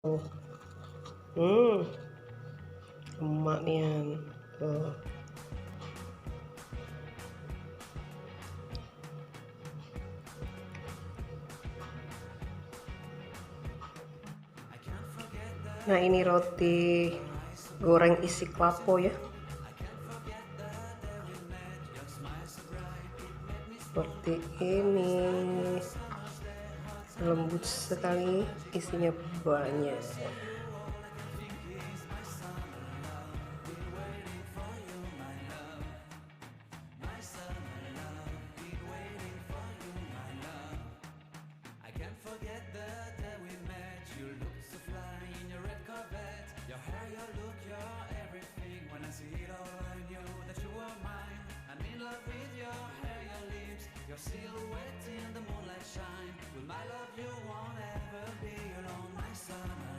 Tuh. Hmm, emak nian. Tuh. Nah, ini roti goreng isi klapo ya. Seperti ini. Lembut sekali, isinya banyak. Your silhouette in the moonlight shine. With my love, you won't ever be alone, my summer.